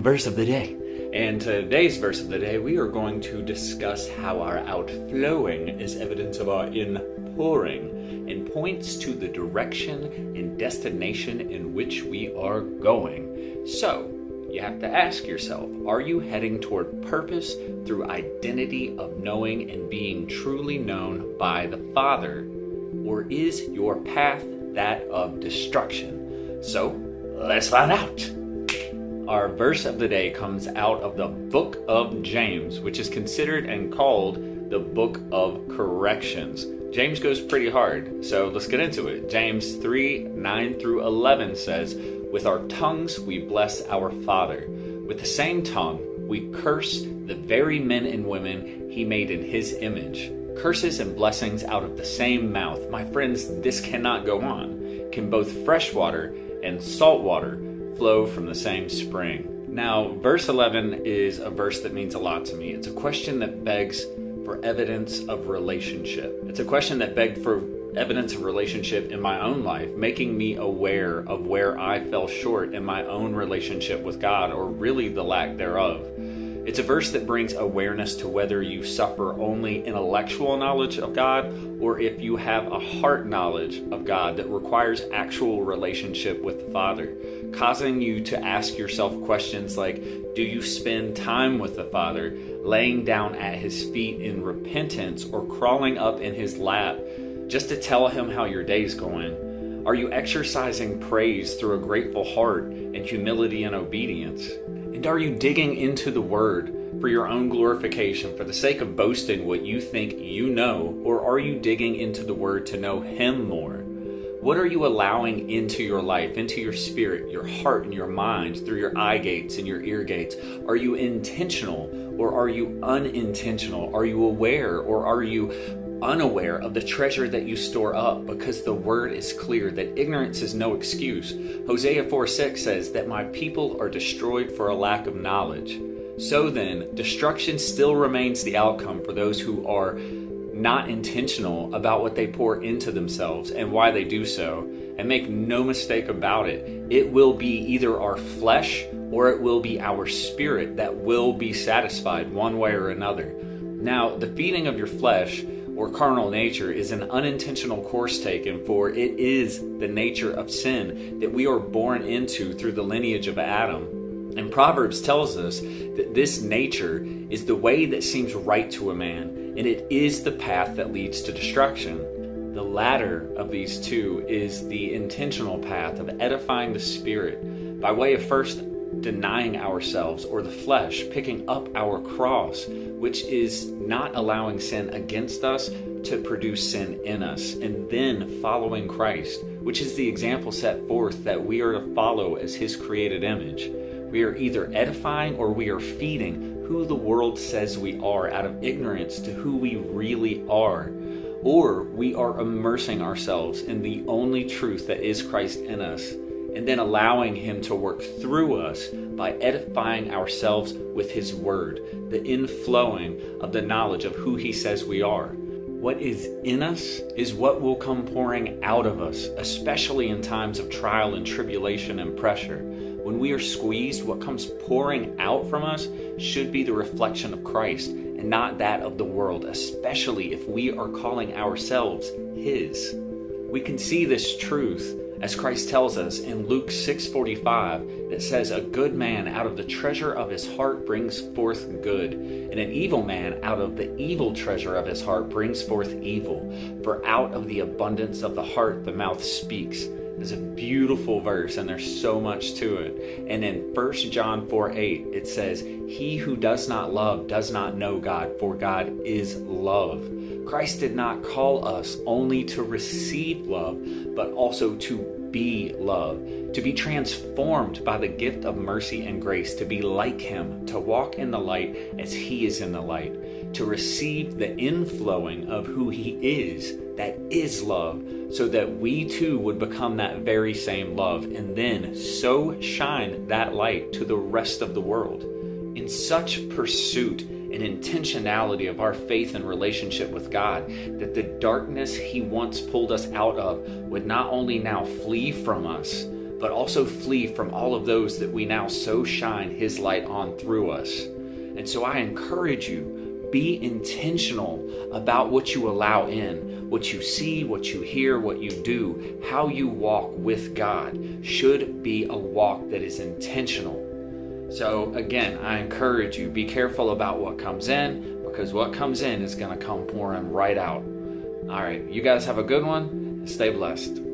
verse of the day. And today's verse of the day, we are going to discuss how our outflowing is evidence of our inpouring and points to the direction and destination in which we are going. So, you have to ask yourself, are you heading toward purpose through identity of knowing and being truly known by the Father? Or is your path that of destruction? So, let's find out. Our verse of the day comes out of the book of James, which is considered and called the book of corrections. James goes pretty hard, so let's get into it. James 3:9-11 says, "With our tongues we bless our Father. With the same tongue we curse the very men and women he made in his image. Curses and blessings out of the same mouth." My friends, this cannot go on. Can both fresh water and salt water flow from the same spring? Now, verse 11 is a verse that means a lot to me. It's a question that begs for evidence of relationship. It's a question that begged for evidence of relationship in my own life, making me aware of where I fell short in my own relationship with God, or really the lack thereof. It's a verse that brings awareness to whether you suffer only intellectual knowledge of God, or if you have a heart knowledge of God that requires actual relationship with the Father, causing you to ask yourself questions like, do you spend time with the Father, laying down at his feet in repentance, or crawling up in his lap just to tell him how your day's going? Are you exercising praise through a grateful heart and humility and obedience? And are you digging into the Word for your own glorification, for the sake of boasting what you think you know, or are you digging into the Word to know Him more? What are you allowing into your life, into your spirit, your heart, and your mind through your eye gates and your ear gates? Are you intentional or are you unintentional? Are you aware or are you unaware of the treasure that you store up? Because the word is clear that ignorance is no excuse. Hosea 4:6 says that my people are destroyed for a lack of knowledge. So then, destruction still remains the outcome for those who are not intentional about what they pour into themselves and why they do so. And make no mistake about it, it will be either our flesh or it will be our spirit that will be satisfied one way or another. Now, the feeding of your flesh or carnal nature is an unintentional course taken, for it is the nature of sin that we are born into through the lineage of Adam. And Proverbs tells us that this nature is the way that seems right to a man, and it is the path that leads to destruction. The latter of these two is the intentional path of edifying the spirit by way of first denying ourselves or the flesh, picking up our cross, which is not allowing sin against us to produce sin in us, and then following Christ, which is the example set forth that we are to follow as His created image. We are either edifying or we are feeding who the world says we are out of ignorance to who we really are, or we are immersing ourselves in the only truth that is Christ in us, and then allowing Him to work through us by edifying ourselves with His Word, the inflowing of the knowledge of who He says we are. What is in us is what will come pouring out of us, especially in times of trial and tribulation and pressure. When we are squeezed, what comes pouring out from us should be the reflection of Christ and not that of the world, especially if we are calling ourselves His. We can see this truth as Christ tells us in Luke 6:45, that says, "A good man out of the treasure of his heart brings forth good, and an evil man out of the evil treasure of his heart brings forth evil. For out of the abundance of the heart the mouth speaks." It's a beautiful verse, and there's so much to it. And in 1 John 4:8, it says, "He who does not love does not know God, for God is love." Christ did not call us only to receive love, but also to be love, to be transformed by the gift of mercy and grace, to be like Him, to walk in the light as He is in the light, to receive the inflowing of who He is, that is love, so that we too would become that very same love, and then so shine that light to the rest of the world. In such pursuit and intentionality of our faith and relationship with God, that the darkness He once pulled us out of would not only now flee from us, but also flee from all of those that we now so shine His light on through us. And so I encourage you, be intentional about what you allow in, what you see, what you hear, what you do. How you walk with God should be a walk that is intentional. So again, I encourage you, be careful about what comes in, because what comes in is going to come pouring right out. All right, you guys have a good one. Stay blessed.